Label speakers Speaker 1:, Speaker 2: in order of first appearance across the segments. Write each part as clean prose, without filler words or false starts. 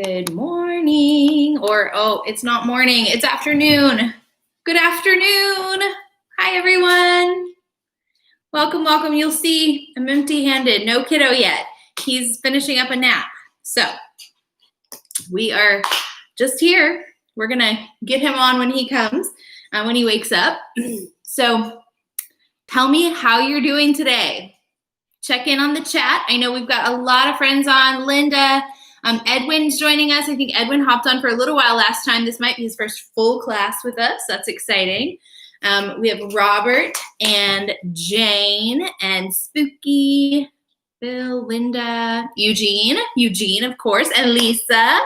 Speaker 1: Good morning, or oh, it's not morning, it's afternoon. Good afternoon. Hi, everyone. Welcome, welcome. You'll see I'm empty-handed, no kiddo yet. He's finishing up a nap. So we are just here. We're gonna get him on when he comes, when he wakes up. So tell me how you're doing today. Check in on the chat. I know we've got a lot of friends on. Linda, Edwin's joining us. I think Edwin hopped on for a little while last time. This might be his first full class with us. That's exciting. We have Robert and Jane and Spooky, Bill, Linda, Eugene, of course, and Lisa.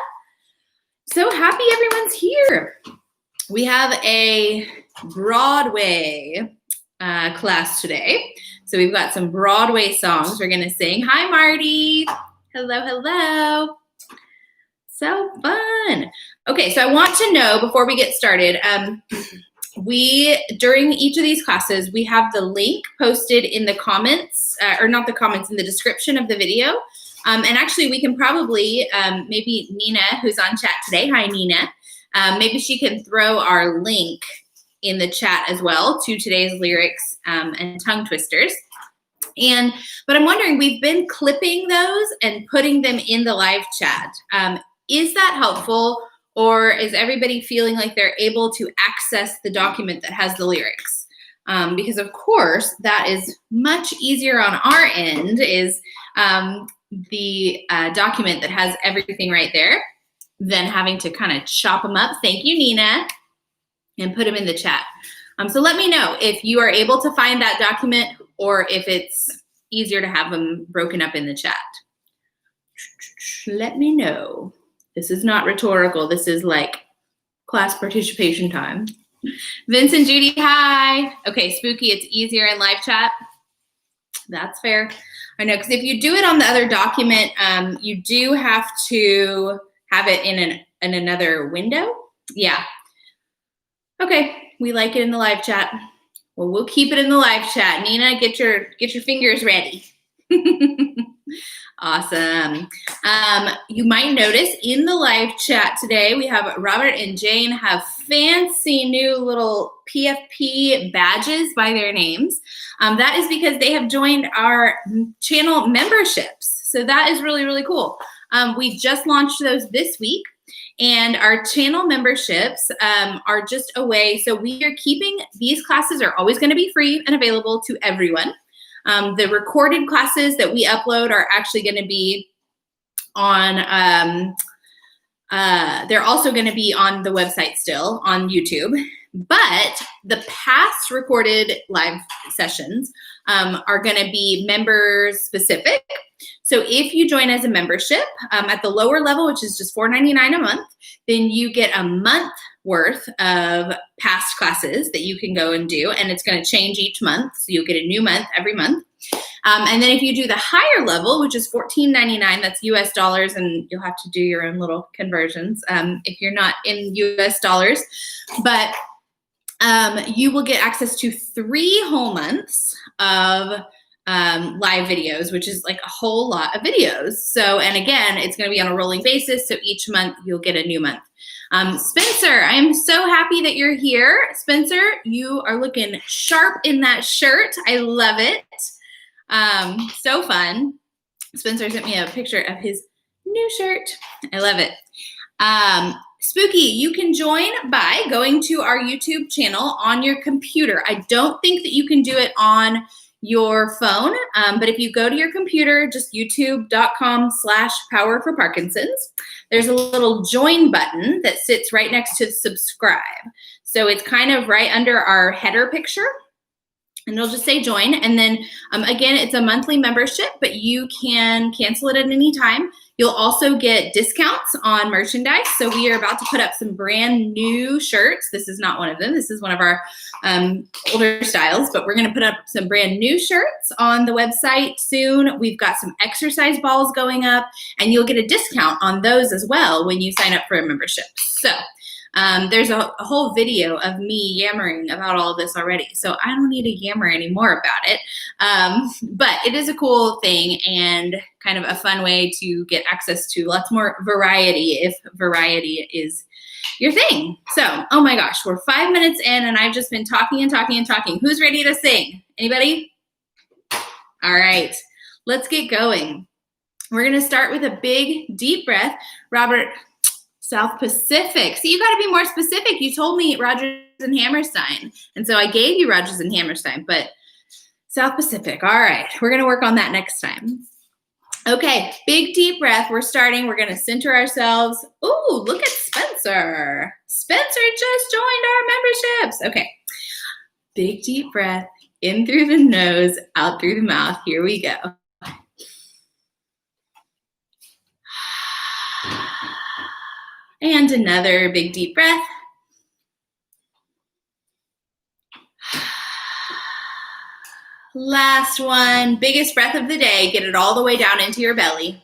Speaker 1: So happy everyone's here. We have a Broadway class today. So we've got some Broadway songs we're going to sing. Hi, Marty. Hello, hello. So fun. Okay, so I want to know before we get started, during each of these classes, we have the link posted in the comments, or not the comments, in the description of the video. And actually, we can probably, maybe Nina, who's on chat today, hi, Nina, maybe she can throw our link in the chat as well to today's lyrics and tongue twisters. But I'm wondering, we've been clipping those and putting them in the live chat. Is that helpful, or is everybody feeling like they're able to access the document that has the lyrics? Because of course, that is much easier on our end, is the document that has everything right there, than having to kind of chop them up. Thank you, Nina, and put them in the chat. So let me know if you are able to find that document, or if it's easier to have them broken up in the chat. Let me know. This is not rhetorical. This is like class participation time. Vincent, Judy, hi. Okay, Spooky, it's easier in live chat. That's fair. I know, because if you do it on the other document, you do have to have it in another window. Yeah. Okay, we like it in the live chat. Well, we'll keep it in the live chat. Nina, get your fingers ready. Awesome. You might notice in the live chat today, we have Robert and Jane have fancy new little PFP badges by their names. That is because they have joined our channel memberships. So that is really, really cool. We just launched those this week. And our channel memberships are just a way. So we are keeping, these classes are always going to be free and available to everyone. The recorded classes that we upload are actually going to be on, they're also going to be on the website still, on YouTube. But the past recorded live sessions are going to be members specific. So if you join as a membership at the lower level, which is just $4.99 a month, then you get a month worth of past classes that you can go and do, and it's going to change each month. So you'll get a new month every month. And then if you do the higher level, which is $14.99, that's US dollars, and you'll have to do your own little conversions if you're not in US dollars. But you will get access to 3 whole months of live videos, which is like a whole lot of videos. So, and again, it's going to be on a rolling basis. So each month you'll get a new month. Spencer, I am so happy that you're here. Spencer, you are looking sharp in that shirt. I love it. So fun. Spencer sent me a picture of his new shirt. I love it. Spooky, you can join by going to our YouTube channel on your computer. I don't think that you can do it on your phone, but if you go to your computer, just youtube.com/power for Parkinsons, there's a little join button that sits right next to subscribe. So it's kind of right under our header picture, and it'll just say join. And then again, it's a monthly membership, but you can cancel it at any time. You'll also get discounts on merchandise. So we are about to put up some brand new shirts. This is not one of them. This is one of our older styles, but we're going to put up some brand new shirts on the website soon. We've got some exercise balls going up, and you'll get a discount on those as well when you sign up for a membership. So There's a whole video of me yammering about all of this already, so I don't need to yammer anymore about it. But it is a cool thing and kind of a fun way to get access to lots more variety if variety is your thing. So, oh my gosh, we're 5 minutes in and I've just been talking and talking and talking. Who's ready to sing? Anybody? All right, let's get going. We're gonna start with a big, deep breath. Robert, South Pacific. See, you gotta be more specific. You told me Rodgers and Hammerstein, and so I gave you Rodgers and Hammerstein, but South Pacific. All right, we're gonna work on that next time. Okay, big deep breath. We're starting. We're gonna center ourselves. Ooh, look at Spencer. Spencer just joined our memberships. Okay, big deep breath. In through the nose, out through the mouth. Here we go. And another big deep breath. Last one, biggest breath of the day. Get it all the way down into your belly.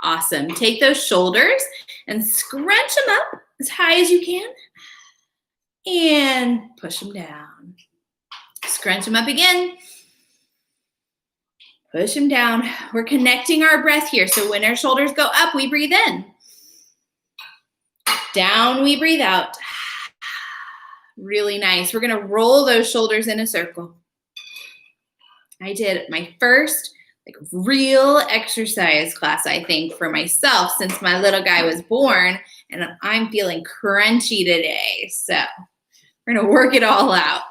Speaker 1: Awesome. Take those shoulders and scrunch them up as high as you can. And push them down. Scrunch them up again. Push them down. We're connecting our breath here. So when our shoulders go up, we breathe in. Down, we breathe out. Really nice. We're going to roll those shoulders in a circle. I did my first real exercise class, I think, for myself since my little guy was born, and I'm feeling crunchy today. So we're going to work it all out.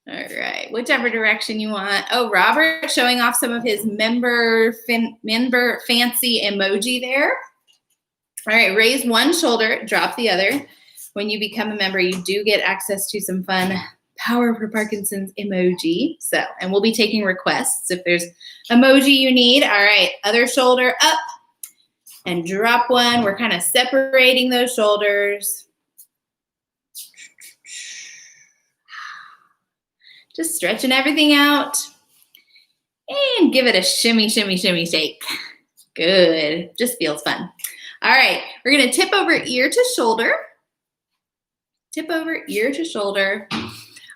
Speaker 1: All right, whichever direction you want. Oh, Robert showing off some of his member fancy emoji there. All right, raise one shoulder, drop the other. When you become a member, you do get access to some fun Power for Parkinson's emoji. So, and we'll be taking requests if there's emoji you need. All right, other shoulder up and drop one. We're kind of separating those shoulders. Just stretching everything out. And give it a shimmy, shimmy, shimmy shake. Good, just feels fun. All right, we're gonna tip over ear to shoulder. Tip over ear to shoulder.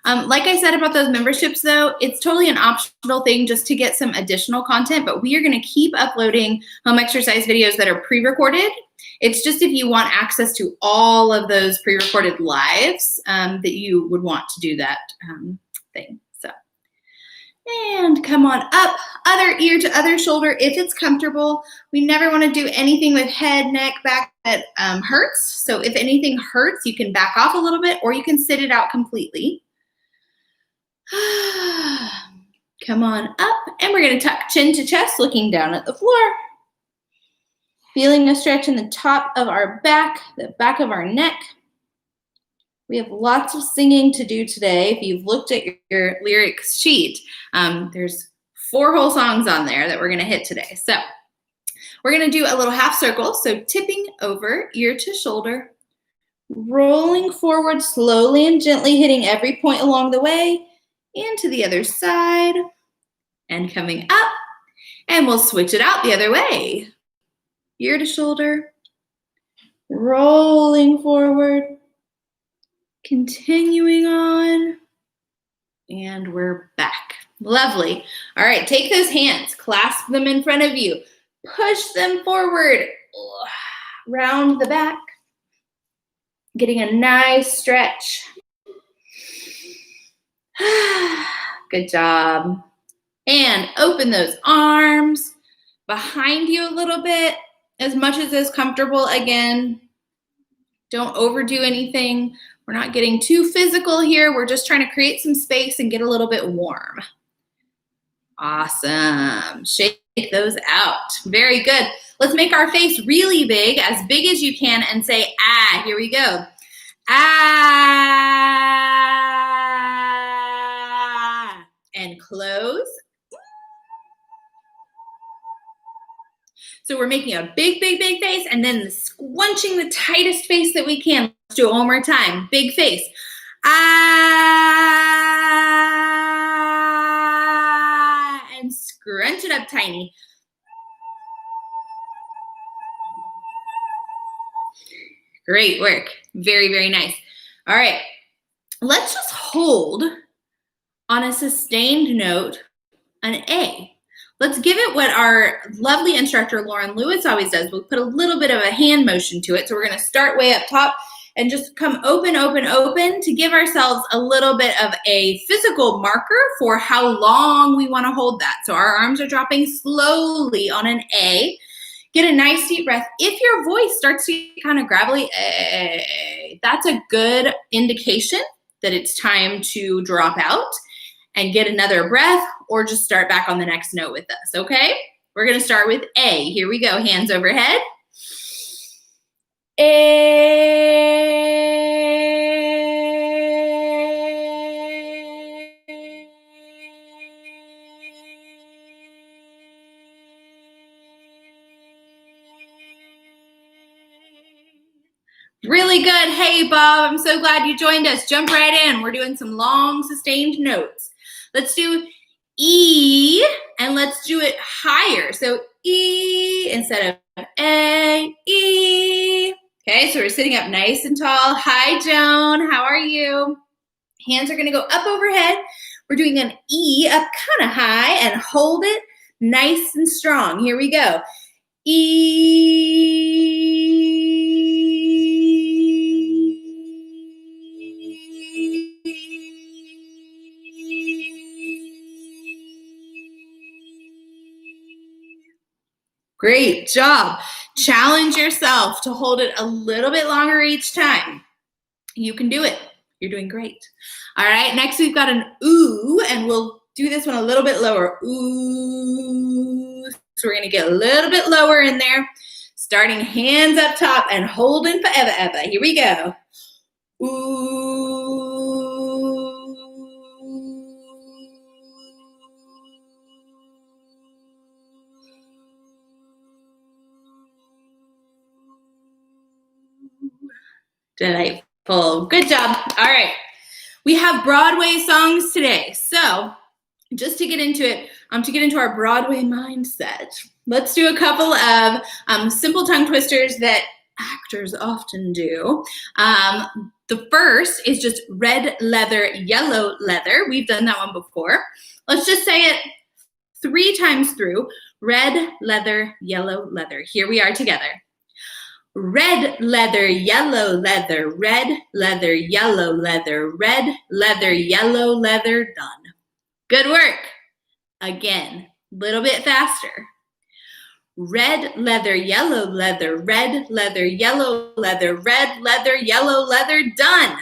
Speaker 1: Like I said about those memberships though, it's totally an optional thing just to get some additional content, but we are gonna keep uploading home exercise videos that are pre-recorded. It's just if you want access to all of those pre-recorded lives that you would want to do that thing. So, and come on up, other ear to other shoulder if it's comfortable. We never want to do anything with head, neck, back that hurts. So if anything hurts, you can back off a little bit or you can sit it out completely. Come on up, and we're going to tuck chin to chest, looking down at the floor. Feeling a stretch in the top of our back, the back of our neck. We have lots of singing to do today. If you've looked at your lyrics sheet, there's 4 whole songs on there that we're going to hit today. So we're going to do a little half circle. So tipping over ear to shoulder, rolling forward slowly and gently, hitting every point along the way, and to the other side, and coming up, and we'll switch it out the other way. Ear to shoulder, rolling forward, continuing on, and we're back. Lovely. All right, take those hands, clasp them in front of you, push them forward, round the back, getting a nice stretch. Good job. And open those arms behind you a little bit, as much as is comfortable. Again, don't overdo anything. We're not getting too physical here. We're just trying to create some space and get a little bit warm. Awesome. Shake those out. Very good. Let's make our face really big as you can, and say, ah. Here we go. Ah. And close. So we're making a big, big, big face, and then squunching the tightest face that we can. Let's do it one more time. Big face. Ah. And scrunch it up tiny. Great work. Very, very nice. All right. Let's just hold on a sustained note an A. Let's give it what our lovely instructor, Lauren Lewis, always does. We'll put a little bit of a hand motion to it. So we're going to start way up top and just come open, open, open to give ourselves a little bit of a physical marker for how long we want to hold that. So our arms are dropping slowly on an A. Get a nice deep breath. If your voice starts to get kind of gravelly, that's a good indication that it's time to drop out and get another breath, or just start back on the next note with us, okay? We're gonna start with A. Here we go, hands overhead. A. Really good. Hey, Bob, I'm so glad you joined us. Jump right in. We're doing some long sustained notes. Let's do E, and let's do it higher. So E instead of A, E. Okay, so we're sitting up nice and tall. Hi, Joan. How are you? Hands are going to go up overhead. We're doing an E up kind of high and hold it nice and strong. Here we go. E. Great job. Challenge yourself to hold it a little bit longer each time. You can do it. You're doing great. All right, next we've got an ooh, and we'll do this one a little bit lower. Ooh. So we're going to get a little bit lower in there. Starting hands up top and holding forever, ever. Here we go. Ooh. Delightful. Good job. All right. We have Broadway songs today. So just to get into it, to get into our Broadway mindset, let's do a couple of simple tongue twisters that actors often do. The first is just red leather, yellow leather. We've done that one before. Let's just say it 3 times through. Red leather, yellow leather. Here we are together. Red leather, yellow leather, red leather, yellow leather, red leather, yellow leather, done. Good work. Again, a little bit faster. Red leather, yellow leather, red leather, yellow leather, red leather, yellow leather, done.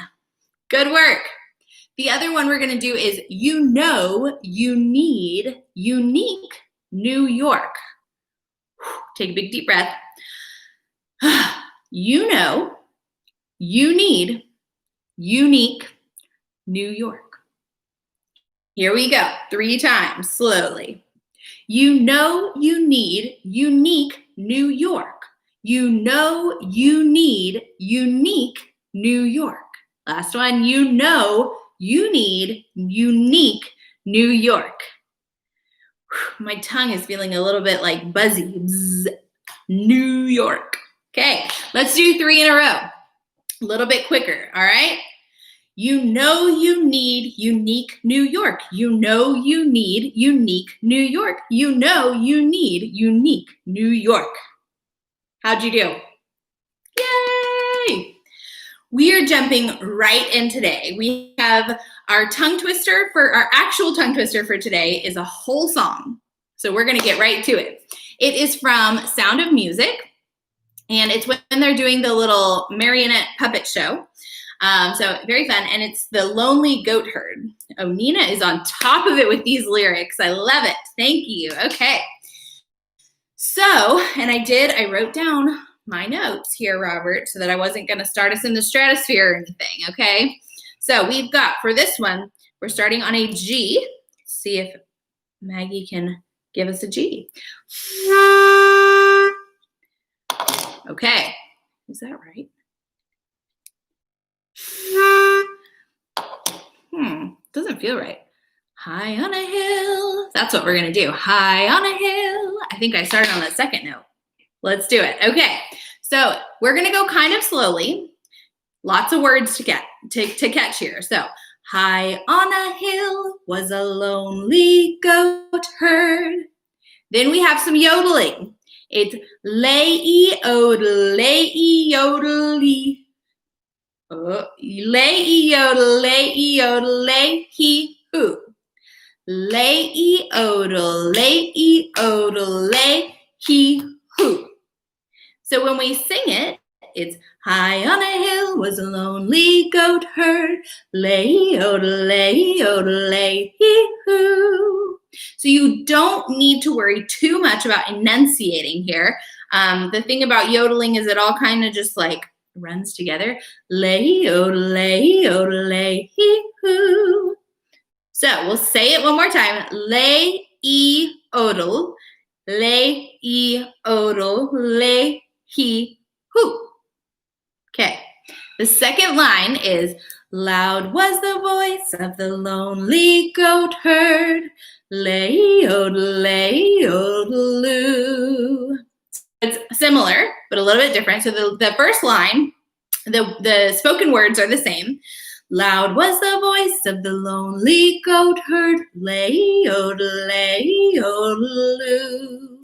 Speaker 1: Good work. The other one we're going to do is you know you need unique New York. Take a big deep breath. You know you need unique New York. Here we go. 3 times, slowly. You know you need unique New York. You know you need unique New York. Last one. You know you need unique New York. My tongue is feeling a little bit like buzzy. Bzz. New York. Okay, let's do 3 in a row. A little bit quicker, all right? You know you need unique New York. You know you need unique New York. You know you need unique New York. How'd you do? Yay! We are jumping right in today. We have our tongue twister for our actual tongue twister for today is a whole song. So we're gonna get right to it. It is from Sound of Music. And it's when they're doing the little marionette puppet show. So very fun. And it's The Lonely Goatherd. Oh, Nina is on top of it with these lyrics. I love it. Thank you. Okay. So, and I wrote down my notes here, Robert, so that I wasn't going to start us in the stratosphere or anything. Okay. So we've got, for this one, we're starting on a G. Let's see if Maggie can give us a G. Okay, is that right? Doesn't feel right. High on a hill. That's what we're gonna do. High on a hill. I think I started on the second note. Let's do it. Okay, So we're gonna go kind of slowly. Lots of words to catch here. So high on a hill was a lonely goat herd. Then we have some yodeling. It's lay-e-odel, lay-e-yodel-lee. Lay-e-yodel, lay-e-yodel, lay-he-hoo. Lay-e-odel, lay-e-odel, lay-he-hoo. So when we sing it, it's high on a hill was a lonely goat herd. Lay-e-odel, lay-e-odel, lay-he-hoo. So you don't need to worry too much about enunciating here. The thing about yodeling is it all kind of just like runs together. Lay-e-odel, lay-e-odel, lay-he-hoo. So we'll say it one more time. Lay-e-odel, lay-e-odel, lay-he-hoo. Okay. The second line is, loud was the voice of the lonely goat herd. Lay-e-odel, lay-e-odel-loo. It's similar, but a little bit different. So the first line, the spoken words are the same. Loud was the voice of the lonely goat herd. Lay-e-odel, lay-e-odel-loo.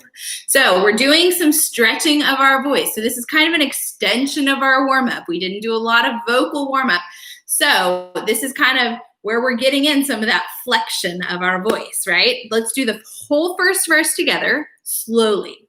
Speaker 1: So we're doing some stretching of our voice. So this is kind of an extension of our warm-up. We didn't do a lot of vocal warm-up. So this is kind of where we're getting in some of that flexion of our voice, right? Let's do the whole first verse together slowly.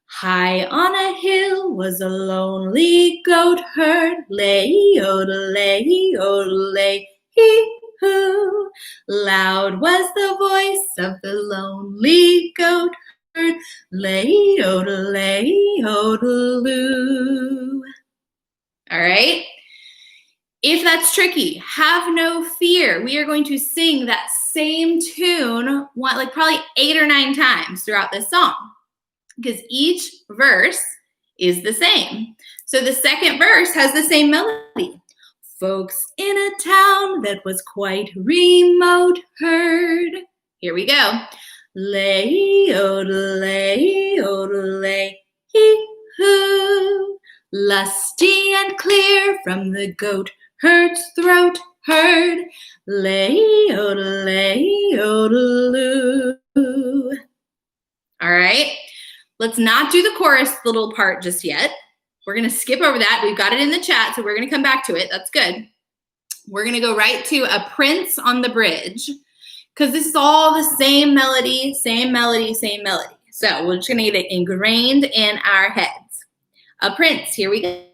Speaker 1: High on a hill was a lonely goat herd. Lay-e-odel, lay-e-odel, lay-he-hoo. Loud was the voice of the lonely goat herd. Lay-e-odel, lay-e-odel-loo. All right? If that's tricky, have no fear. We are going to sing that same tune like probably 8 or 9 times throughout this song, because each verse is the same. So the second verse has the same melody. Folks in a town that was quite remote heard. Here we go. Lay-e-odel, lay-e-odel, lay-he-hoo. Lusty and clear from the goat herd's throat heard. Lay-e-odel, lay-e-odel-loo. All right. Let's not do the chorus little part just yet. We're going to skip over that. We've got it in the chat, so we're going to come back to it. That's good. We're going to go right to A Prince on the Bridge, because this is all the same melody, same melody, same melody. So we're just going to get it ingrained in our heads. A Prince, here we go.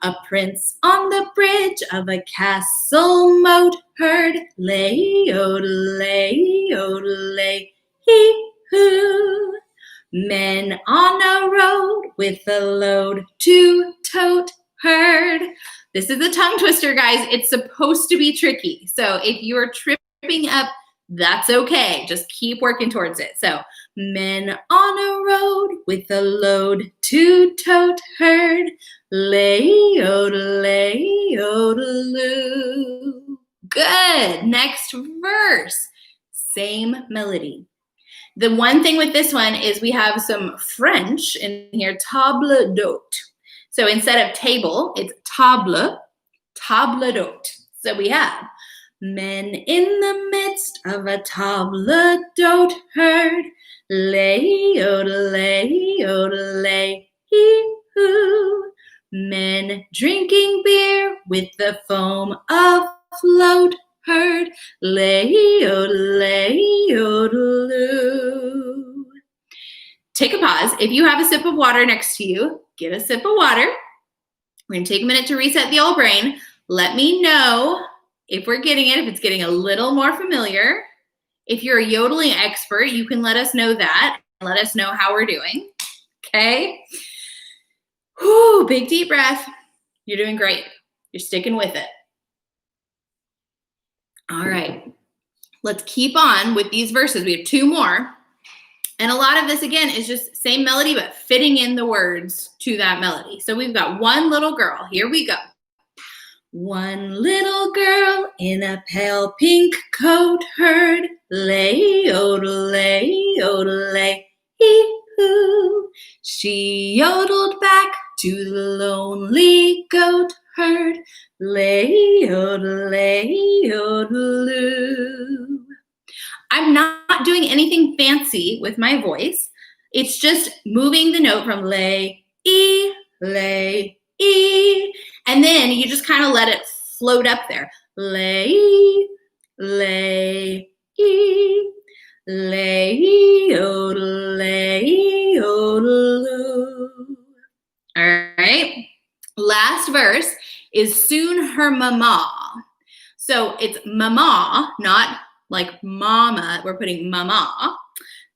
Speaker 1: A prince on the bridge of a castle moat heard. Lay-e-odel, lay-e-odel, lay-he-hoo. Men on a road with a load to tote heard. This is a tongue twister, guys. It's supposed to be tricky. So if you're tripping up, that's okay. Just keep working towards it. So men on a road with a load to tote heard. Lay-e-odel, lay-e-odel-loo. Good. Next verse. Same melody. The one thing with this one is we have some French in here, table d'hôte. So instead of table, it's table d'hôte. So we have men in the midst of a table d'hôte heard. Lay-e-odel, lay-e-odel, lay-he-hoo. Men drinking beer with the foam afloat heard. Lay-e-odel, lay-e-odel-loo. Take a pause. If you have a sip of water next to you, get a sip of water. We're going to take a minute to reset the old brain. Let me know if we're getting it, if it's getting a little more familiar. If you're a yodeling expert, you can let us know that. Let us know how we're doing. Okay? Whew, big deep breath. You're doing great. You're sticking with it. All right, let's keep on with these verses. We have 2 more. And a lot of this, again, is just same melody, but fitting in the words to that melody. So we've got one little girl. Here we go. One little girl in a pale pink coat heard. Lay-e-odel, lay-e-odel, lay-he-hoo. She yodeled back to the lonely goat herd. Lay-yodelay-yodeloo. I'm not doing anything fancy with my voice. It's just moving the note from lay, e, lay, e. And then you just kind of let it float up there. Lay, lay, e. Lay-yodelay-yodeloo. All right. Last verse is soon her mama. So it's mama, not like mama. We're putting mama.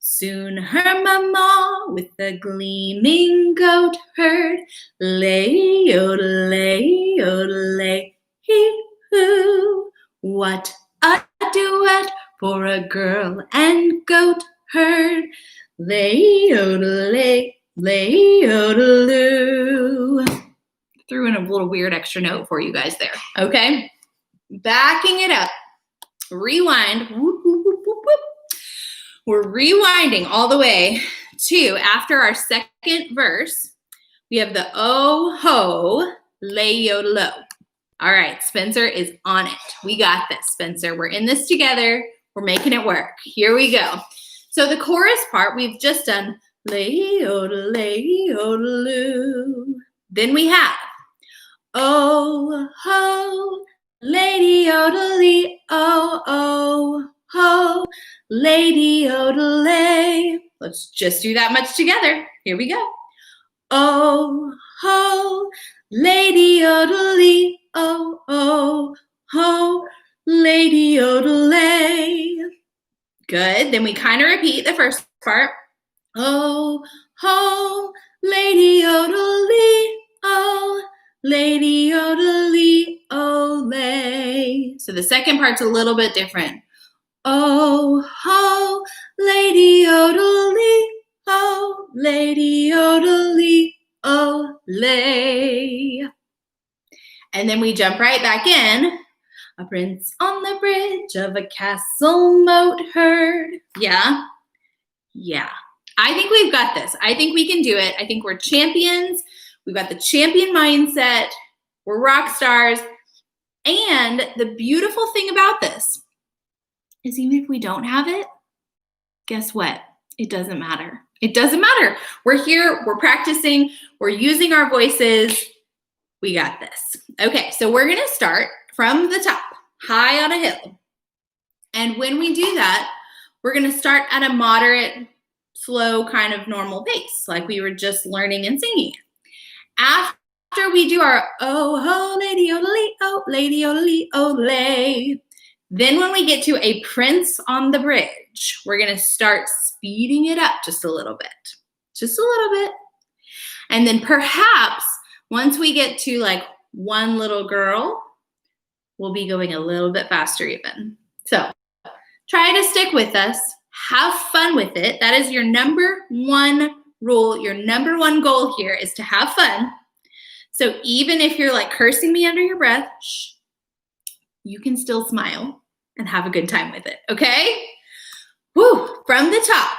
Speaker 1: Soon her mama with the gleaming goat herd. Lay-yodelay-yodelay-hee-hoo. What a duet for a girl and goat herd. Lay-yodelay-yodeloo. Threw in a little weird extra note for you guys there, okay? Backing it up. Rewind. Whoop, whoop, whoop, whoop, whoop. We're rewinding all the way to after our second verse. We have the oh ho lay yodelo. All right, Spencer is on it. We got this, Spencer. We're in this together. We're making it work. Here we go. So the chorus part, we've just done lay yodelay yodeloo. Then we have oh ho lady yodelay, oh oh ho lady yodelay. Let's just do that much together. Here we go. Oh ho lady yodelay, oh oh ho lady yodelay. Good. Then we kind of repeat the first part. Oh ho lady yodelay, oh lady yodelay, oh lay. So the second part's a little bit different. Oh ho lady yodelay, oh lady yodelay, oh lay. And then we jump right back in. A prince on the bridge of a castle moat heard. Yeah. Yeah. I think we've got this. I think we can do it. I think we're champions. We've got the champion mindset. We're rock stars. And the beautiful thing about this is even if we don't have it, guess what? It doesn't matter. It doesn't matter. We're here. We're practicing. We're using our voices. We got this. Okay, so we're going to start from the top, high on a hill. And when we do that, we're going to start at a moderate, slow, kind of normal pace, like we were just learning and singing. After we do our oh ho lady yodelay, oh lady yodelay, oh lay, then when we get to a prince on the bridge, we're going to start speeding it up just a little bit. Just a little bit. And then perhaps once we get to like one little girl, we'll be going a little bit faster even. So try to stick with us. Have fun with it. That is your number one rule. Your number one goal here is to have fun. So even if you're like cursing me under your breath, shh, you can still smile and have a good time with it, okay? Woo, from the top,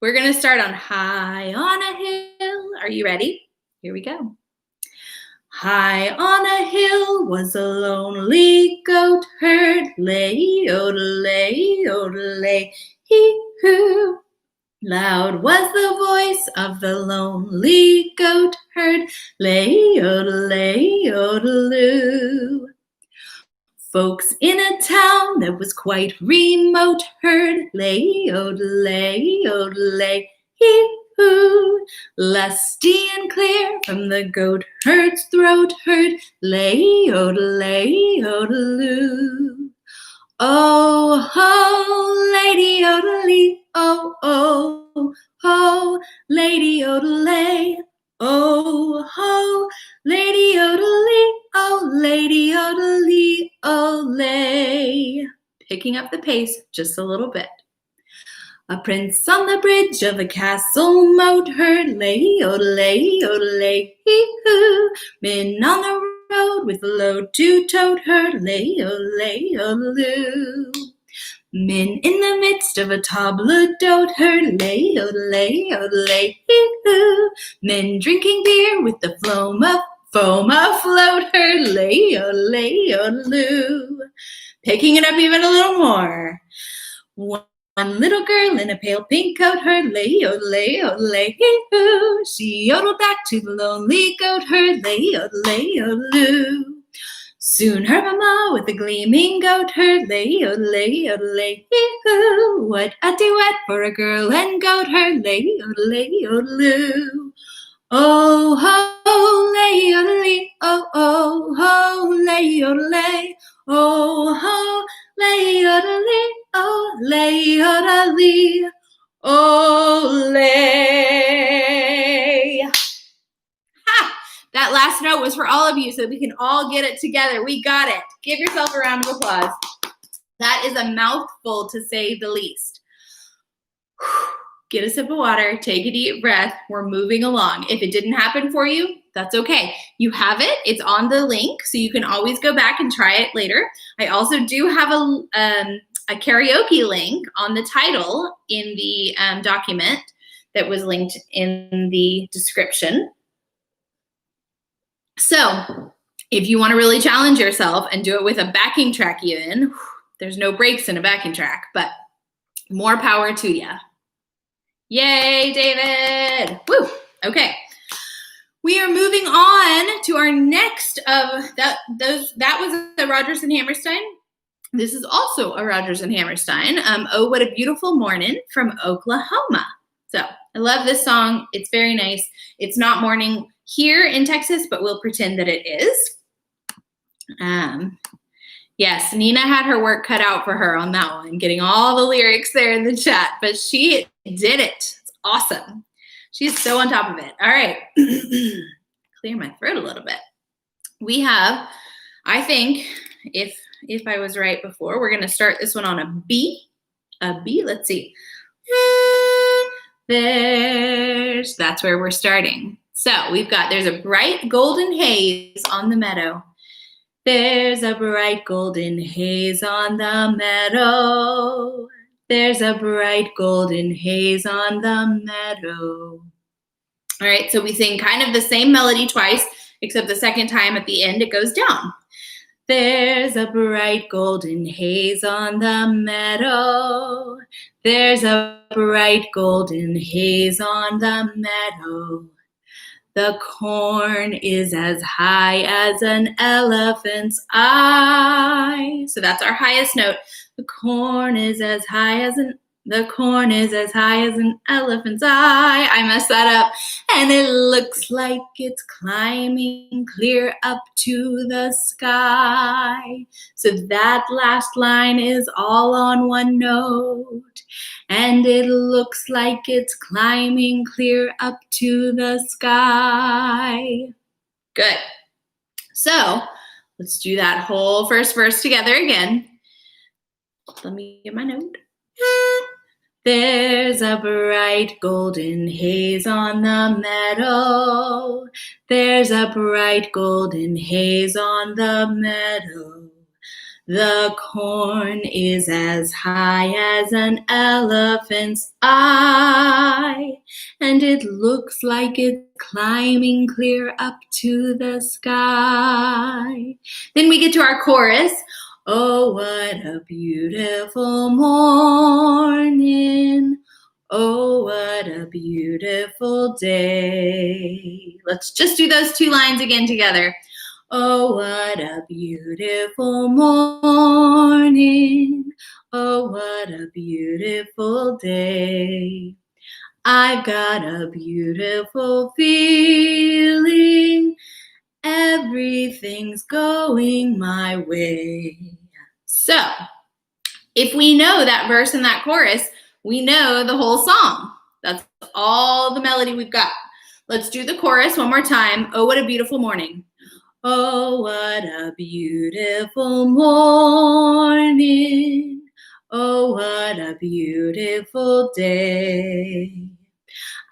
Speaker 1: we're gonna start on high on a hill. Are you ready? Here we go. High on a hill was a lonely goat herd. Lay-yodelay, yodelay, hee-hoo. Loud was the voice of the lonely goat herd. Lay-yodelay, yodeloo. Folks in a town that was quite remote heard. Lay-yodelay, yodelay, hee-hoo. Lusty and clear from the goat herd's throat heard. Lay-yodelay, yodeloo. Oh ho, lady yodelay, oh oh ho, lady yodelay, oh ho, lady yodelay, oh lady yodelay, oh lay. Picking up the pace just a little bit. A prince on the bridge of a castle moat heard. Lay-yodelay, yodelay, hee-hoo. Men on the road with a load to tote herd. Lay-yodelay, yodeloo. Men in the midst of a table d'hote, hurlay, odelay, odelay, hoo. Men drinking beer with the foam afloat, hurlay, odelay, odeloo. Picking it up even a little more. One little girl in a pale pink coat, hurlay, odelay, odelay, hoo. She yodeled back to the lonely goat, hurlay, odelay, odeloo. Soon her mamma with a gleaming goat, hurlay, odelay, odelay, hoo. What a duet for a girl and goat, hurlay, odelay, odeloo. Oh, ho, lay, odelay, oh, oh, ho, lay, odelay, oh, ho, lay, odelay, oh, lay, odelay, oh, lay. Ha! That last note was for all of you so we can all get it together. We got it. Give yourself a round of applause. That is a mouthful, to say the least. Get a sip of water, take a deep breath. We're moving along. If it didn't happen for you, that's okay. You have it. It's on the link, so you can always go back and try it later. I also do have a karaoke link on the title in the document that was linked in the description. So if you want to really challenge yourself and do it with a backing track even, there's no breaks in a backing track, but more power to you. Yay, David. Woo. Okay. We are moving on to our next of that was a Rodgers and Hammerstein. This is also a Rodgers and Hammerstein. Oh, What a Beautiful Mornin' from Oklahoma. So I love this song. It's very nice. It's not morning here in Texas, but we'll pretend that it is. Yes, Nina had her work cut out for her on that one, getting all the lyrics there in the chat, but she did it. It's awesome. She's so on top of it. All right. Clear my throat a little bit. We have, I think, if I was right before, we're going to start this one on a B. Let's see. That's where we're starting. So there's a bright golden haze on the meadow. There's a bright golden haze on the meadow. There's a bright golden haze on the meadow. All right, so we sing kind of the same melody twice, except the second time at the end it goes down. There's a bright golden haze on the meadow. There's a bright golden haze on the meadow. The corn is as high as an elephant's eye. So that's our highest note. The corn is as high as an elephant's eye. I messed that up. And it looks like it's climbing clear up to the sky. So that last line is all on one note. And it looks like it's climbing clear up to the sky. Good. So let's do that whole first verse together again. Let me get my note. There's a bright golden haze on the meadow. There's a bright golden haze on the meadow. The corn is as high as an elephant's eye, and it looks like it's climbing clear up to the sky. Then we get to our chorus. Oh, what a beautiful morning. Oh, what a beautiful day. Let's just do those two lines again together. Oh, what a beautiful morning. Oh, what a beautiful day. I've got a beautiful feeling. Everything's going my way. So, if we know that verse and that chorus, we know the whole song. That's all the melody we've got. Let's do the chorus one more time. Oh, what a beautiful morning. Oh, what a beautiful morning. Oh, what a beautiful day.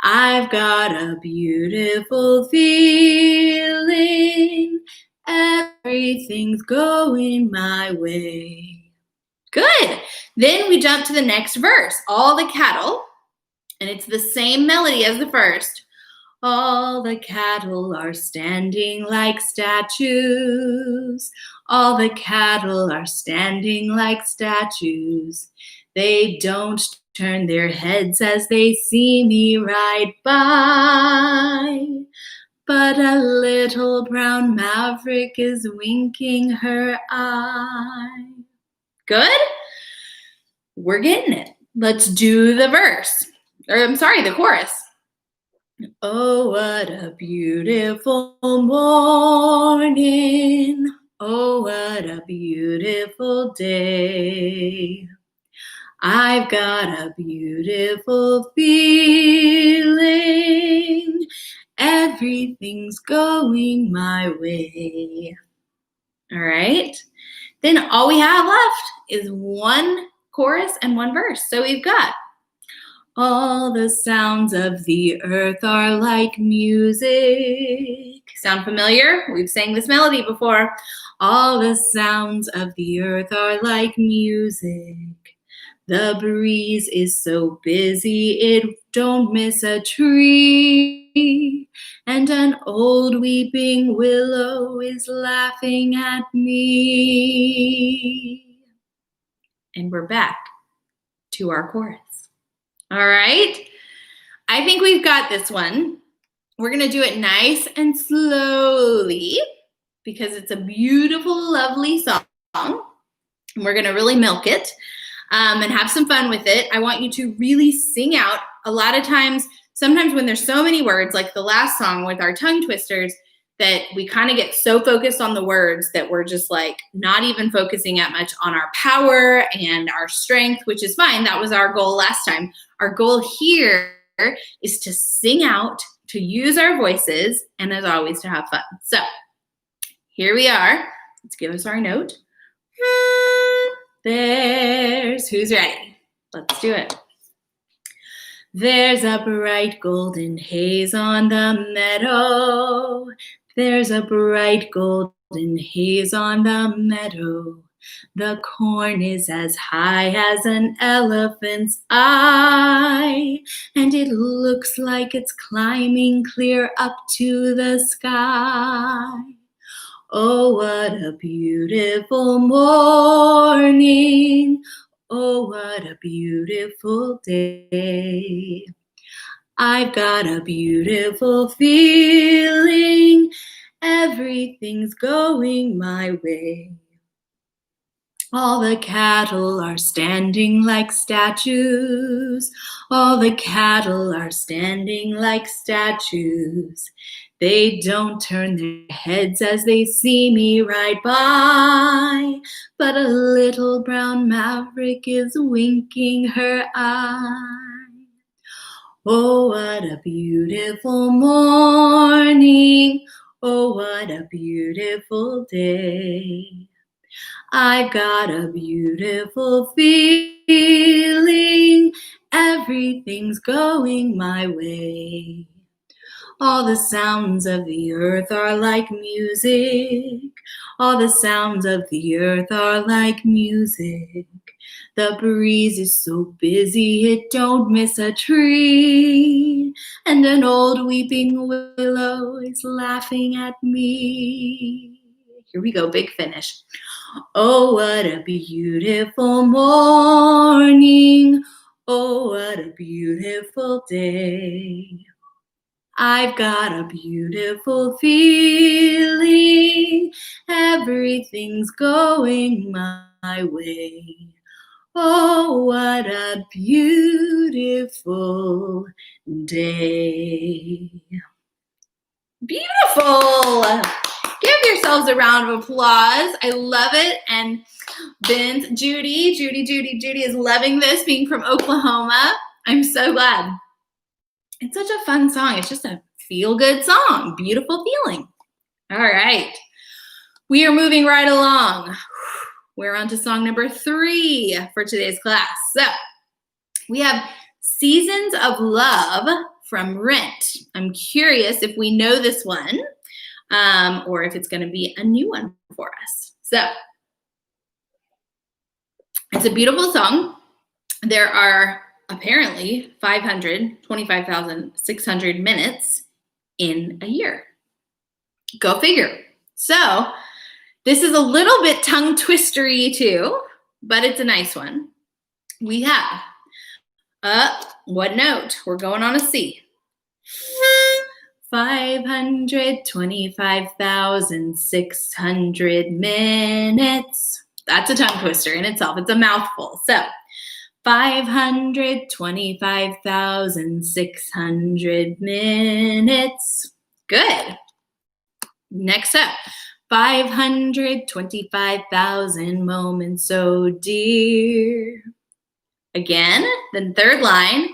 Speaker 1: I've got a beautiful feeling. Everything's going my way. Good. Then we jump to the next verse, all the cattle, and it's the same melody as the first. All the cattle are standing like statues. All the cattle are standing like statues. They don't turn their heads as they see me ride by. But a little brown maverick is winking her eye. Good? We're getting it. Let's do the verse. The chorus. Oh, what a beautiful morning. Oh, what a beautiful day. I've got a beautiful feeling. Everything's going my way. All right. Then all we have left is one chorus and one verse. So we've got all the sounds of the earth are like music. Sound familiar? We've sang this melody before. All the sounds of the earth are like music. The breeze is so busy it don't miss a tree. And an old weeping willow is laughing at me. And we're back to our chorus. All right, I think we've got this one. We're gonna do it nice and slowly because it's a beautiful, lovely song. And we're gonna really milk it and have some fun with it. I want you to really sing out. A lot of times, sometimes when there's so many words, like the last song with our tongue twisters, that we kind of get so focused on the words that we're just like not even focusing that much on our power and our strength, which is fine. That was our goal last time. Our goal here is to sing out, to use our voices, and as always, to have fun. So here we are. Let's give us our note. Who's ready? Let's do it. There's a bright golden haze on the meadow. There's a bright golden haze on the meadow. The corn is as high as an elephant's eye, and it looks like it's climbing clear up to the sky. Oh, what a beautiful morning. Oh, what a beautiful day. I've got a beautiful feeling. Everything's going my way. All the cattle are standing like statues. All the cattle are standing like statues. They don't turn their heads as they see me ride by. But a little brown maverick is winking her eye. Oh, what a beautiful morning. Oh, what a beautiful day. I've got a beautiful feeling. Everything's going my way. All the sounds of the earth are like music. All the sounds of the earth are like music. The breeze is so busy it don't miss a tree. And an old weeping willow is laughing at me. Here we go, big finish. Oh, what a beautiful morning. Oh, what a beautiful day. I've got a beautiful feeling. Everything's going my way. Oh, what a beautiful day. Beautiful. Give yourselves a round of applause. I love it. And Judy is loving this, being from Oklahoma. I'm so glad. It's such a fun song. It's just a feel-good song. Beautiful feeling. All right. We are moving right along. We're on to song number 3 for today's class. So we have Seasons of Love from Rent. I'm curious if we know this one or if it's going to be a new one for us. So It's a beautiful song. There are apparently 525,600 minutes in a year. Go figure. So this is a little bit tongue twistery too, but it's a nice one. We have, what note? We're going on a C. 525,600 minutes. That's a tongue twister in itself. It's a mouthful. So 525,600 minutes. Good. Next up, 525,000 moments so dear. Again, then third line,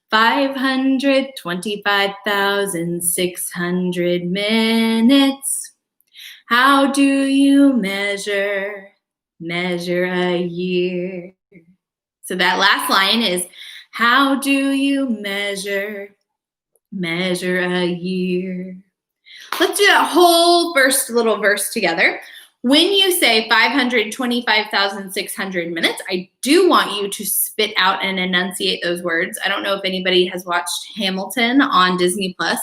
Speaker 1: 525,600 minutes. How do you measure a year? So that last line is, how do you measure a year? Let's do that whole little verse together. When you say 525,600 minutes, I do want you to spit out and enunciate those words. I don't know if anybody has watched Hamilton on Disney Plus,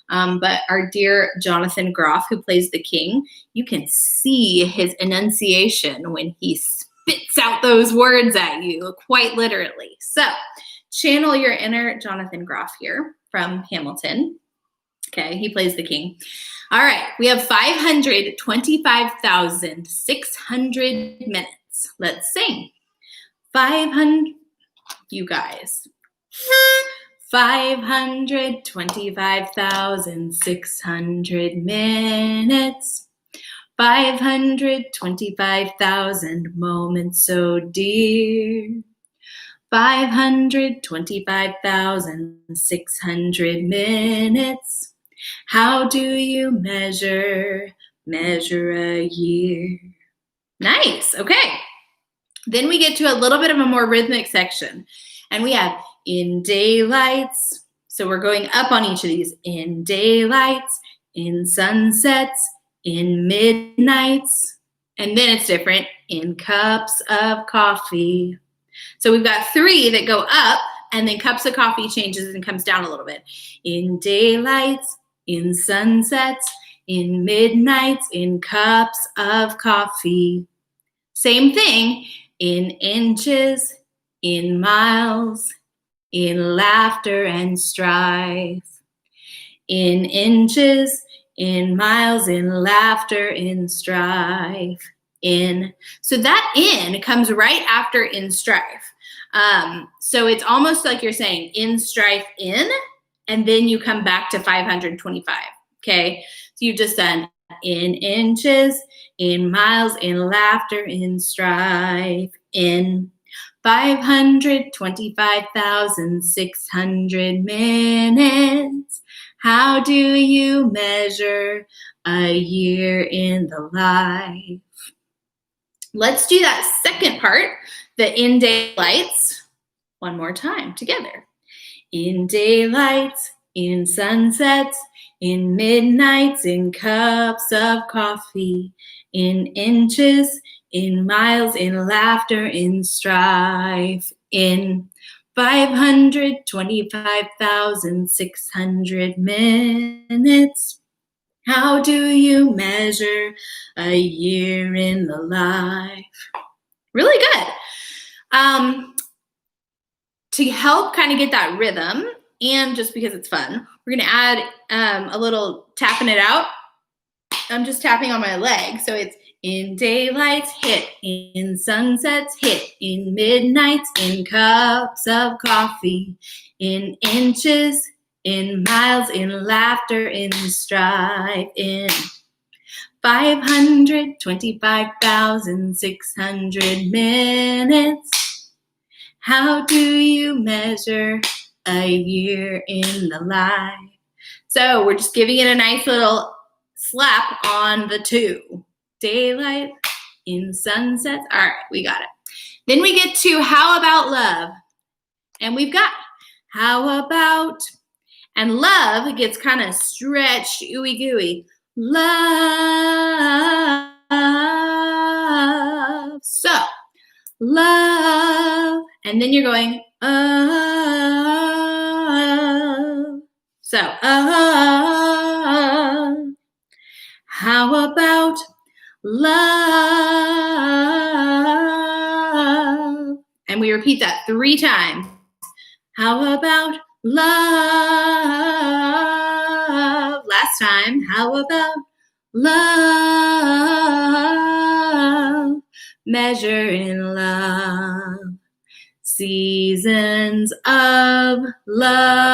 Speaker 1: but our dear Jonathan Groff, who plays the king, you can see his enunciation when he spits out those words at you, quite literally. So channel your inner Jonathan Groff here from Hamilton. Okay, he plays the king. All right, we have 525,600 minutes. Let's sing. 500, you guys. 525,600 minutes. 525,000 moments so dear. 525,600 minutes. How do you measure a year? Nice, okay. Then we get to a little bit of a more rhythmic section. And we have in daylights. So we're going up on each of these. In daylights, in sunsets, in midnights. And then it's different. In cups of coffee. So we've got 3 that go up, and then cups of coffee changes and comes down a little bit. In daylights, in sunsets, in midnights, in cups of coffee. Same thing, in inches, in miles, in laughter and strife. In inches, in miles, in laughter, in strife. In. So that in comes right after in strife. So it's almost like you're saying in strife in, and then you come back to 525, okay? So you've just done in inches, in miles, in laughter, in strife, in 525,600 minutes. How do you measure a year in the life? Let's do that second part, the in daylights, one more time together. In daylights, in sunsets, in midnights, in cups of coffee, in inches, in miles, in laughter, in strife, in 525,600 minutes. How do you measure a year in the life? Really good. To help kind of get that rhythm, and just because it's fun, we're going to add a little tapping it out. I'm just tapping on my leg. So it's in daylights, hit. In sunsets, hit. In midnights, in cups of coffee. In inches, in miles, in laughter, in strife, in 525,600 minutes. How do you measure a year in the life? So we're just giving it a nice little slap on the 2. Daylight, in sunsets. All right, we got it. Then we get to how about love? And we've got how about, and love gets kind of stretched, ooey gooey. Love. So love. And then you're going, oh. So, oh. How about love? And we repeat that 3 times. How about love? Last time. How about love? Measure in love. Seasons of love.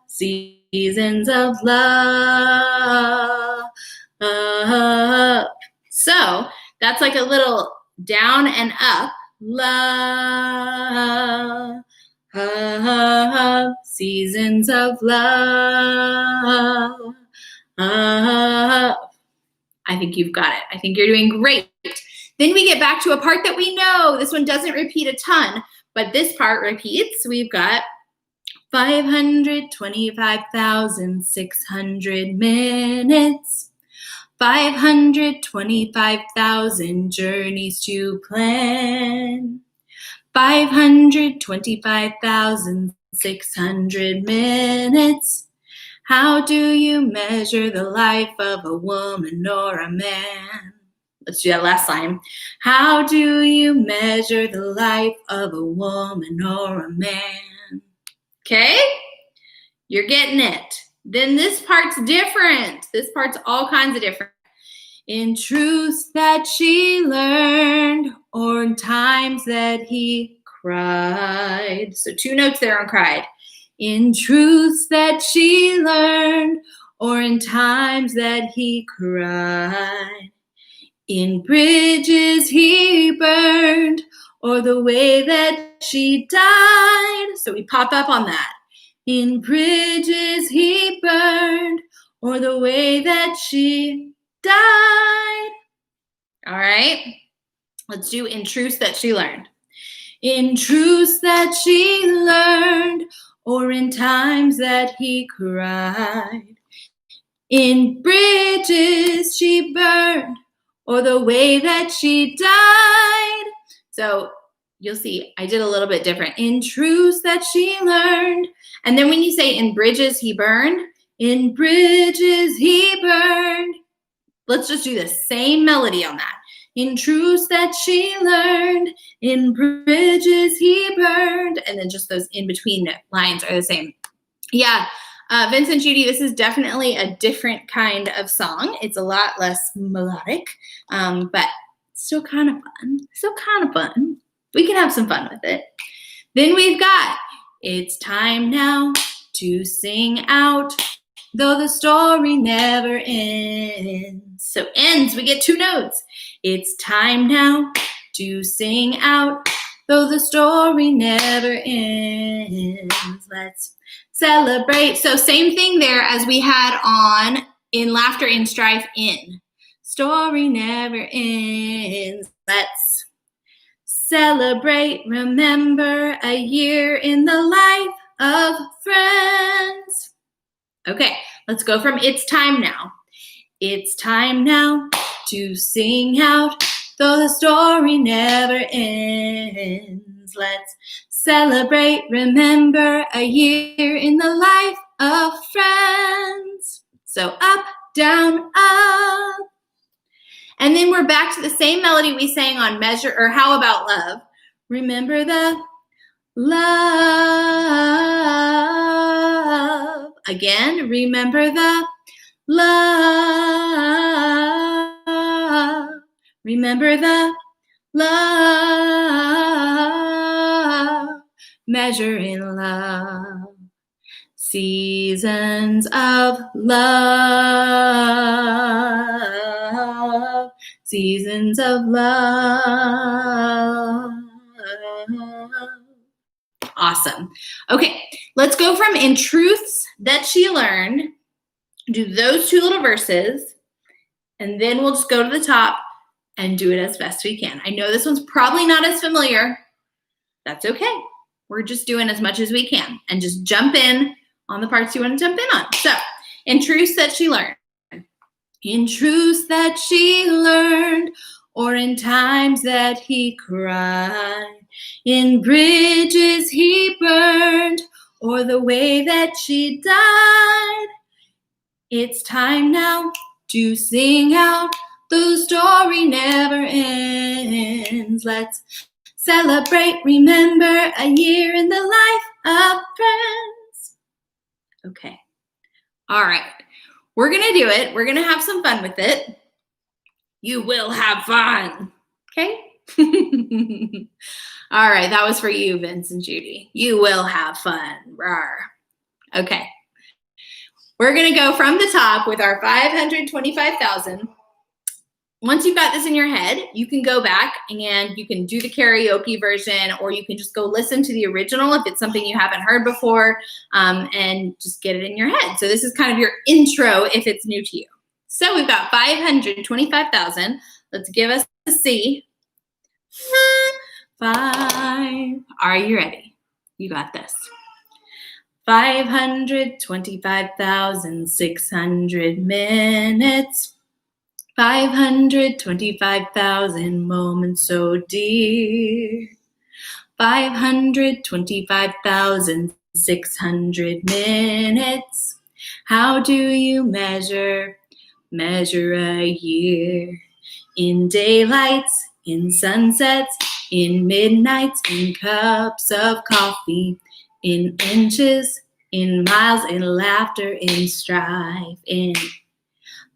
Speaker 1: Seasons of love. So that's like a little down and up. Love. Seasons of love. I think you've got it. I think you're doing great. Then we get back to a part that we know. This one doesn't repeat a ton, but this part repeats. We've got 525,600 minutes, 525,000 journeys to plan, 525,600 minutes. How do you measure the life of a woman or a man? Let's do that last line. How do you measure the life of a woman or a man? Okay? You're getting it. Then this part's different. This part's all kinds of different. In truths that she learned, or in times that he cried. So 2 notes there on cried. In truths that she learned, or in times that he cried. In bridges he burned, or the way that she died. So we pop up on that. In bridges he burned, or the way that she died. All right. Let's do in truths that she learned. In truths that she learned, or in times that he cried. In bridges she burned, or the way that she died. So you'll see I did a little bit different. In truths that she learned. And then when you say in bridges he burned, in bridges he burned. Let's just do the same melody on that. In truths that she learned, in bridges he burned. And then just those in-between lines are the same. Yeah, Vincent, Judy, this is definitely a different kind of song. It's a lot less melodic, but still kind of fun. Still kind of fun. We can have some fun with it. Then we've got, it's time now to sing out, though the story never ends. So ends, we get 2 notes. It's time now to sing out, though the story never ends. Let's celebrate. So same thing there as we had on in laughter, in strife, in. Story never ends. Let's celebrate, remember a year in the life of friends. Okay, let's go from it's time now. It's time now to sing out, though the story never ends. Let's celebrate, remember a year in the life of friends. So up, down, up. And then we're back to the same melody we sang on Measure, or How About Love. Remember the love. Again, remember the love. Remember the love. Measure in love. Seasons of love. Seasons of love. Awesome. Okay, let's go from in truths that she learned, do those 2 little verses, and then we'll just go to the top and do it as best we can. I know this one's probably not as familiar. That's okay. We're just doing as much as we can and just jump in on the parts you want to jump in on. So, in truths that she learned. in truths that she learned, or in times that he cried, in bridges he burned, or the way that she died. It's time now to sing out, the story never ends. Let's celebrate, remember a year in the life of friends. Okay. All right. We're going to do it. We're going to have some fun with it. You will have fun. Okay? All right. That was for you, Vince and Judy. You will have fun. Rawr. Okay. We're going to go from the top with our 525,000. Once you've got this in your head, you can go back and you can do the karaoke version, or you can just go listen to the original if it's something you haven't heard before, and just get it in your head. So this is kind of your intro if it's new to you. So we've got 525,000. Let's give us a C. 5. Are you ready? You got this. 525,600 minutes. 525,000 moments so dear. 525,600 minutes. How do you measure a year? In daylights, in sunsets, in midnights, in cups of coffee, in inches, in miles, in laughter, in strife, in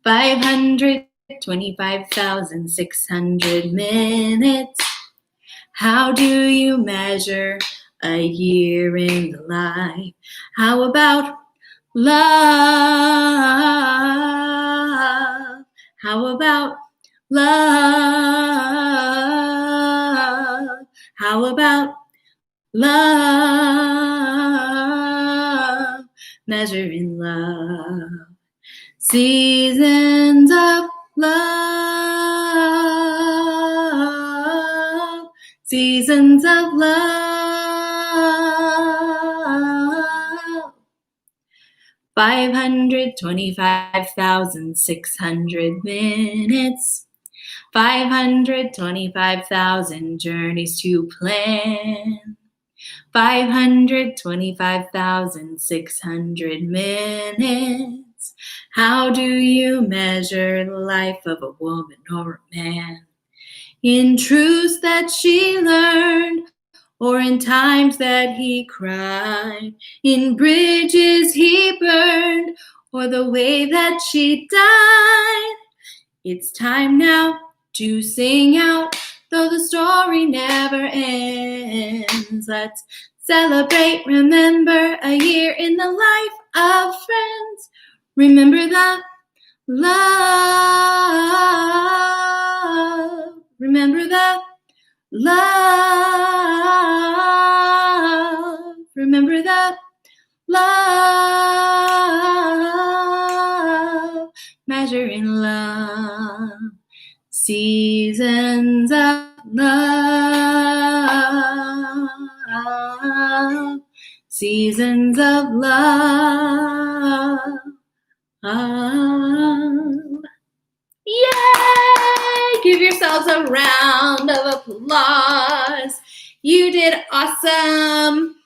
Speaker 1: 525,600 minutes. How do you measure a year in the life? How about love? How about love? How about love? Measuring love. Seasons of love, seasons of love. 525,600 minutes, 525,000 journeys to plan. 525,600 minutes. How do you measure the life of a woman or a man? In truths that she learned, or in times that he cried, in bridges he burned, or the way that she died. It's time now to sing out, though the story never ends. Let's celebrate, remember a year in the life of friends. Remember that love. Remember that love. Remember that love. Measure in love. Seasons of love. Seasons of love. Yay! Give yourselves a round of applause. You did awesome.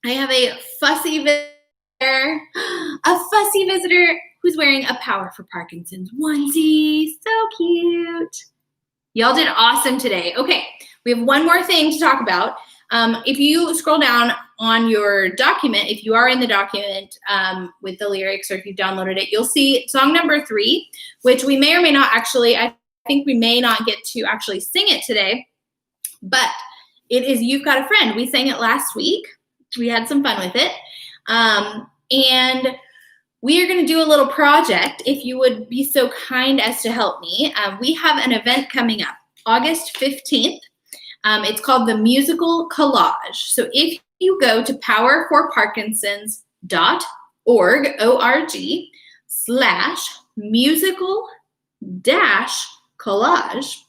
Speaker 1: I have a fussy visitor who's wearing a Power for Parkinsons onesie. So cute. Y'all did awesome today. Okay, we have one more thing to talk about. If you scroll down on your document, if you are in the document with the lyrics, or if you've downloaded it, you'll see song number 3, which we may or may not actually, I think we may not get to actually sing it today, but it is You've Got a Friend. We sang it last week. We had some fun with it. And we are going to do a little project, if you would be so kind as to help me. We have an event coming up, August 15th. It's called the Musical Collage. So if you go to powerforparkinsons.org/musical-collage,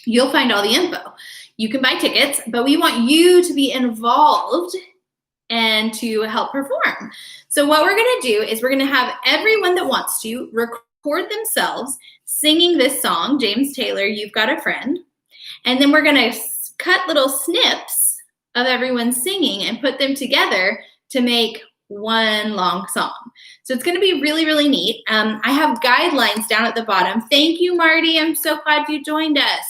Speaker 1: you'll find all the info. You can buy tickets, but we want you to be involved and to help perform. So what we're going to do is we're going to have everyone that wants to record record themselves singing this song, James Taylor, You've Got a Friend. And then we're going to cut little snips of everyone singing and put them together to make one long song. So it's going to be really, really neat. I have guidelines down at the bottom. Thank you, Marty. I'm so glad you joined us.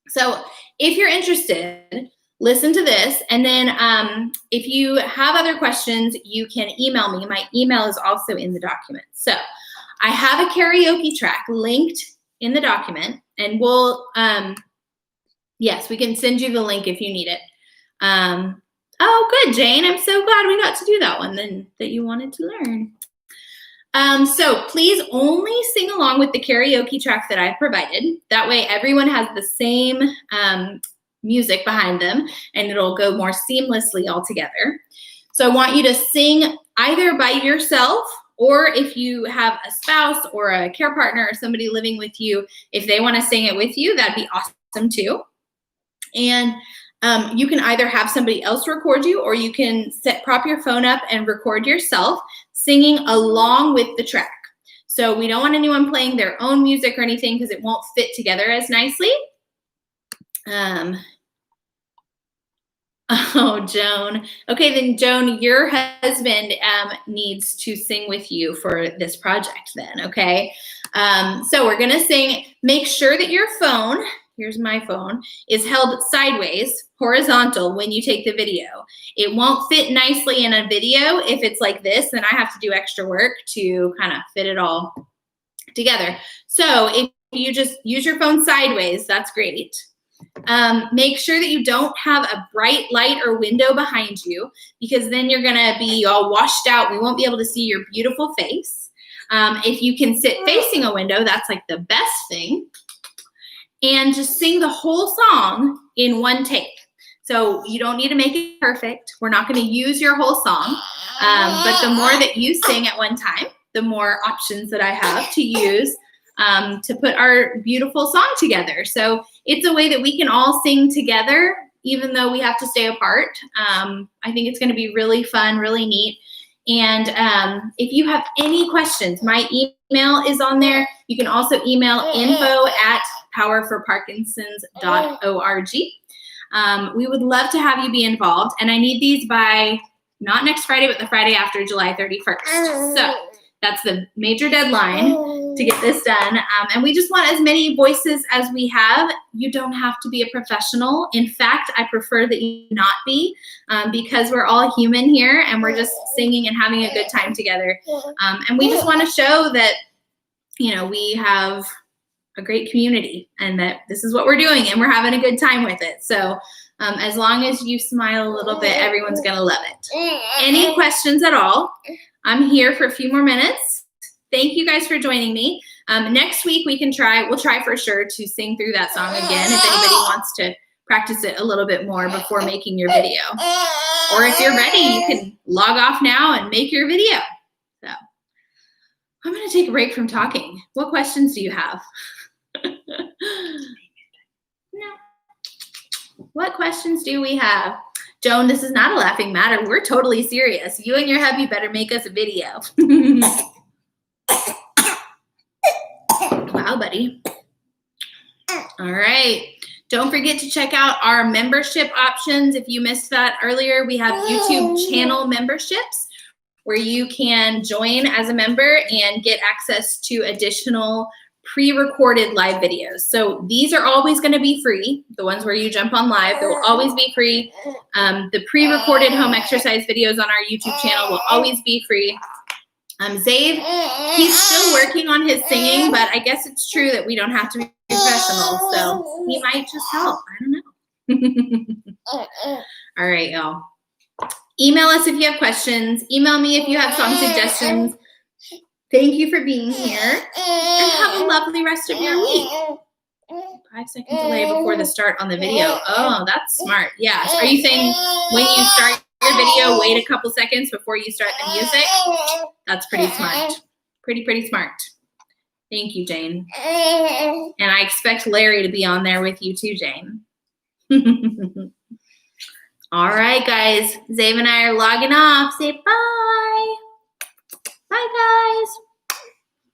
Speaker 1: So if you're interested, listen to this. And then if you have other questions, you can email me. My email is also in the document. So I have a karaoke track linked in the document, and we'll, yes, we can send you the link if you need it. Oh, good, Jane. I'm so glad we got to do that one then that you wanted to learn. So please only sing along with the karaoke track that I've provided. That way everyone has the same music behind them, and it'll go more seamlessly all together. So I want you to sing either by yourself, or if you have a spouse or a care partner or somebody living with you, if they want to sing it with you, that'd be awesome too. And you can either have somebody else record you, or you can prop your phone up and record yourself singing along with the track. So we don't want anyone playing their own music or anything because it won't fit together as nicely. Oh, Joan. Okay, then Joan, your husband needs to sing with you for this project then, okay? So we're gonna sing, make sure that your phone, here's my phone, is held sideways, horizontal when you take the video. It won't fit nicely in a video if it's like this, then I have to do extra work to kind of fit it all together. So if you just use your phone sideways, that's great. Make sure that you don't have a bright light or window behind you, because then you're gonna be all washed out. We won't be able to see your beautiful face. If you can sit facing a window, that's like the best thing. And just sing the whole song in one take. So you don't need to make it perfect. We're not gonna use your whole song, but the more that you sing at one time, the more options that I have to use to put our beautiful song together. So it's a way that we can all sing together, even though we have to stay apart. I think it's gonna be really fun, really neat. And if you have any questions, my email is on there. You can also email info@powerforparkinsons.org. We would love to have you be involved. And I need these by not next Friday, but the Friday after July 31st. So that's the major deadline to get this done. And we just want as many voices as we have. You don't have to be a professional. In fact, I prefer that you not be, because we're all human here and we're just singing and having a good time together. And we just want to show that, you know, we have a great community and that this is what we're doing and we're having a good time with it. So as long as you smile a little bit, everyone's going to love it. Any questions at all? I'm here for a few more minutes. Thank you guys for joining me. Next week we'll try for sure to sing through that song again if anybody wants to practice it a little bit more before making your video. Or if you're ready, you can log off now and make your video. So I'm gonna take a break from talking. What questions do you have? No. What questions do we have? Joan, this is not a laughing matter. We're totally serious. You and your hubby better make us a video. Wow, buddy. All right. Don't forget to check out our membership options. If you missed that earlier, we have YouTube channel memberships where you can join as a member and get access to additional pre-recorded live videos. So these are always going to be free. The ones where you jump on live, they will always be free. The pre-recorded home exercise videos on our YouTube channel will always be free. Zabe, he's still working on his singing, but I guess it's true that we don't have to be professional, so he might just help. I don't know. All right, y'all. Email us if you have questions. Email me if you have song suggestions. Thank you for being here, and have a lovely rest of your week. 5 second delay before the start on the video. Oh, that's smart. Yeah. Are you saying when you start your video, wait a couple seconds before you start the music? That's pretty smart. Pretty smart. Thank you, Jane. And I expect Larry to be on there with you too, Jane. All right, guys. Zabe and I are logging off. Say bye. Bye,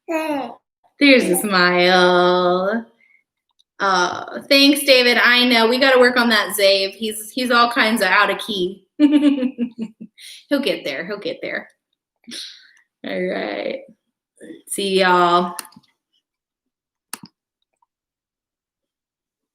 Speaker 1: guys. There's a smile. Oh, thanks, David. I know we got to work on that, Zave. He's all kinds of out of key. He'll get there. He'll get there. All right. See y'all.